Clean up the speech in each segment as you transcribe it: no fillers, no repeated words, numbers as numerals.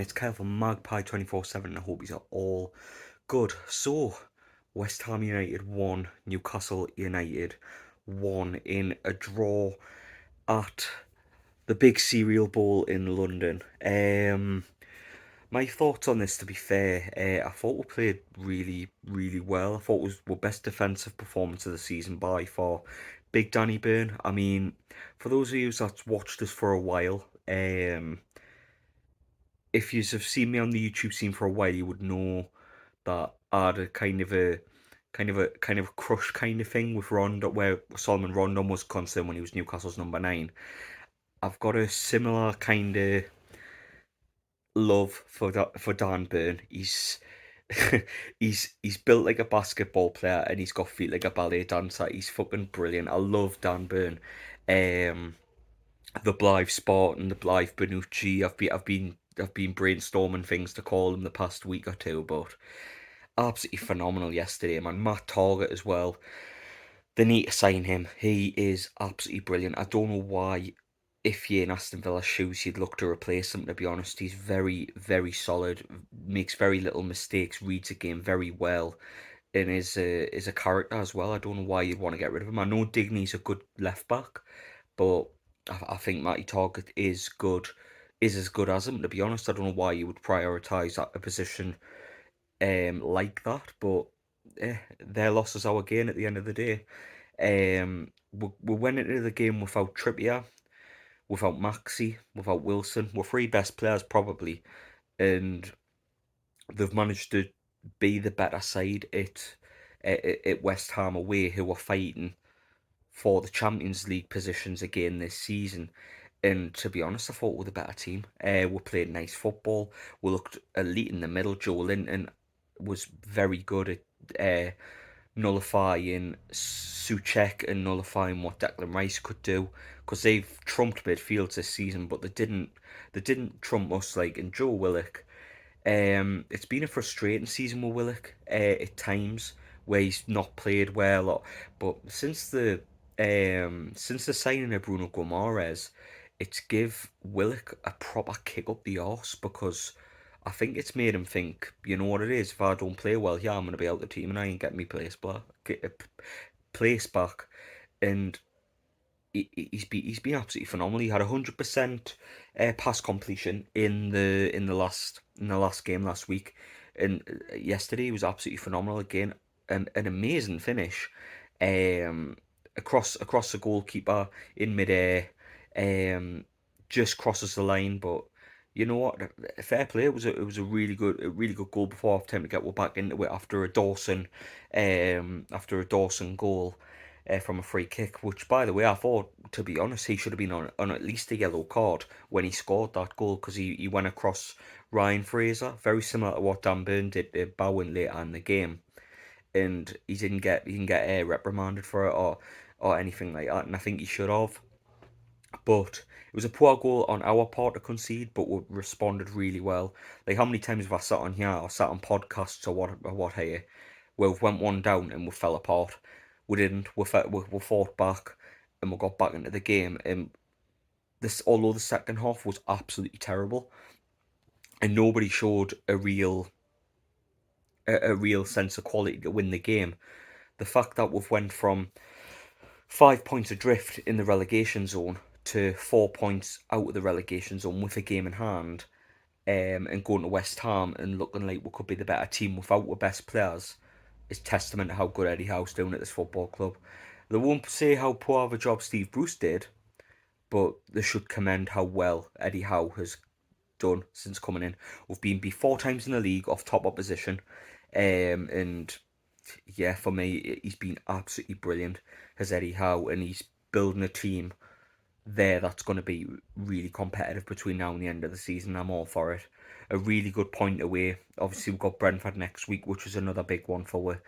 It's Kyle from Magpie 24/7, and I hope you're all good. So, West Ham United won, Newcastle United won in a draw at the big cereal bowl in London. My thoughts on this, to be fair, I thought we played really, really well. I thought it was our best defensive performance of the season by far. Big Danny Burn. I mean, for those of you that's watched us for a while, if you have seen me on the YouTube scene for a while, you would know that I had a kind of a crush kind of thing with Rondon, where Solomon Rondon was concerned when he was Newcastle's number 9. I've got a similar kind of love for Dan Burn. He's built like a basketball player and he's got feet like a ballet dancer. He's fucking brilliant. I love Dan Burn. Um, the Blythe Sport and the Blythe Benucci. I've been brainstorming things to call him the past week or two, but absolutely phenomenal yesterday, man. Matt Target as well. They need to sign him. He is absolutely brilliant. I don't know why, if you're in Aston Villa's shoes, you'd look to replace him, to be honest. He's very, very solid, makes very little mistakes, reads a game very well, and is a character as well. I don't know why you'd want to get rid of him. I know Digny's a good left back, but I think Matty Target is as good as him, to be honest. I don't know why you would prioritise a position like that, but their loss is our gain at the end of the day. We went into the game without Trippier, without Maxi, without Wilson. We're three best players probably, and they've managed to be the better side at West Ham away, who are fighting for the Champions League positions again this season. And to be honest, I thought we were the better team. We played nice football. We looked elite in the middle. Joe Linton was very good at nullifying Souček and nullifying what Declan Rice could do, because they've trumped midfields this season, but they didn't trump us like in Joe Willock. It's been a frustrating season with Willock at times where he's not played well, but since the signing of Bruno Guimaraes, it's give Willock a proper kick up the arse, because I think it's made him think, you know what it is, if I don't play well here, I'm going to be out of the team and I ain't getting me place back. And he's been absolutely phenomenal. He had 100% pass completion in the last game last week, and yesterday he was absolutely phenomenal again. An amazing finish, um, across the goalkeeper in midair, um, just crosses the line. But you know what? Fair play. It was a really good goal before half time to get we back into it after a Dawson goal from a free kick, which, by the way, I thought, to be honest, he should have been on at least a yellow card when he scored that goal, because he went across Ryan Fraser, very similar to what Dan Burn did to Bowen later in the game, and he didn't get reprimanded for it or anything like that, and I think he should have. But it was a poor goal on our part to concede, but we responded really well. Like, how many times have I sat on here or sat on podcasts or what here, where we went one down and we fell apart? We didn't. We fought back and we got back into the game. And although the second half was absolutely terrible and nobody showed a real sense of quality to win the game, the fact that we've went from 5 points adrift in the relegation zone to 4 points out of the relegation zone with a game in hand, and going to West Ham and looking like we could be the better team without our best players, is testament to how good Eddie Howe's doing at this football club. They won't say how poor of a job Steve Bruce did, but they should commend how well Eddie Howe has done since coming in. We've been beat 4 times in the league off top opposition, and yeah, for me, he's been absolutely brilliant, has Eddie Howe, and he's building a team there that's going to be really competitive between now and the end of the season. I'm all for it. A really good point away. Obviously, we've got Brentford next week, which is another big one for us.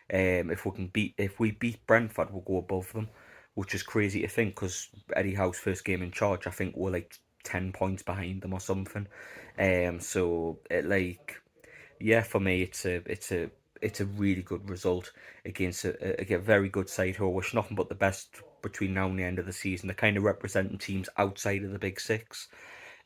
If we beat Brentford, we'll go above them, which is crazy to think, because Eddie Howe's first game in charge, I think we're like 10 points behind them or something. So yeah, for me, it's a really good result against a very good side who I wish nothing but the best between now and the end of the season. They're kind of representing teams outside of the big six,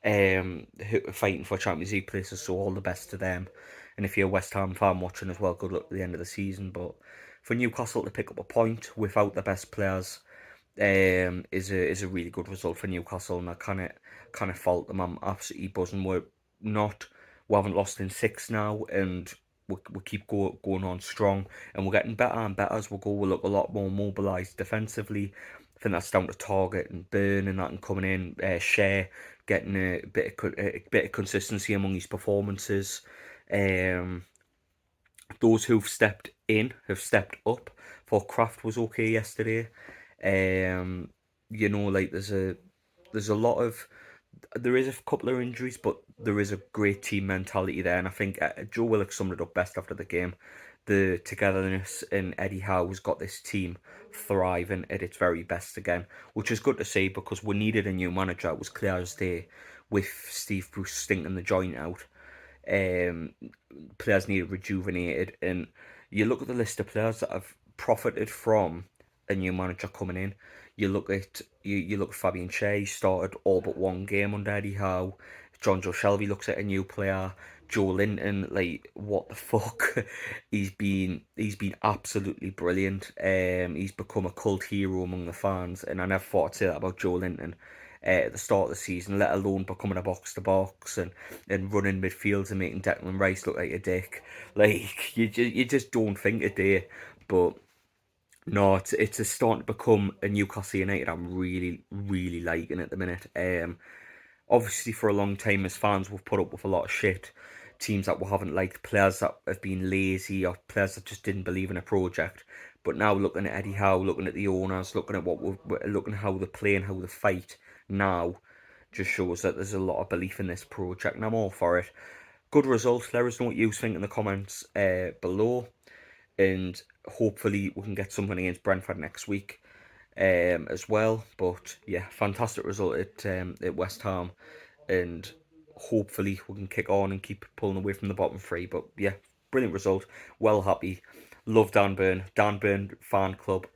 who are fighting for Champions League places, so all the best to them. And if you're a West Ham fan watching as well, good luck at the end of the season. But for Newcastle to pick up a point without the best players, is a really good result for Newcastle, and I kind of fault them. I'm absolutely buzzing. We haven't lost in six now, and we keep going on strong, and we're getting better and better as we go. We look a lot more mobilised defensively. I think that's down to Target and Burn and that, and coming in, Shea getting a bit of consistency among his performances. Um, those who've stepped in have stepped up. For Kraft was okay yesterday. Um, like there's a lot of there is a couple of injuries, but there is a great team mentality there, and I think Joe Willock summed it up best after the game. The togetherness in Eddie Howe's got this team thriving at its very best again, which is good to see because we needed a new manager. It was clear as day with Steve Bruce stinking the joint out. Um, Players needed rejuvenated, and you look at the list of players that have profited from a new manager coming in. You look at Fabian Shea, started all but one game under Eddie Howe. John Joe Shelby looks at a new player. Joe Linton, like what the fuck? He's been absolutely brilliant. He's become a cult hero among the fans, and I never thought I'd say that about Joe Linton at the start of the season, let alone becoming a box to box and running midfields and making Declan Rice look like a dick. Like you just don't think a day, but no, it's starting to become a Newcastle United I'm really really liking at the minute. Obviously for a long time as fans we've put up with a lot of shit. Teams that we haven't liked, players that have been lazy, or players that just didn't believe in a project. But now looking at Eddie Howe, looking at the owners, looking at looking at how they play and how they fight now, just shows that there's a lot of belief in this project, and I'm all for it. Good result. Let us know what you think in the comments below, and hopefully we can get something against Brentford next week as well. But yeah, fantastic result at West Ham, and hopefully we can kick on and keep pulling away from the bottom three. But yeah, brilliant result. Well happy. Love Dan Burn. Dan Burn fan club.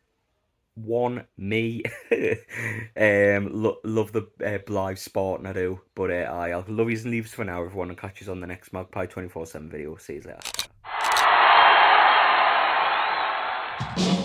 One me. Love the Blythe Spartan I do. But I'll love yous and leaves for now, everyone, and catch you on the next Magpie 24/7 video. See you later.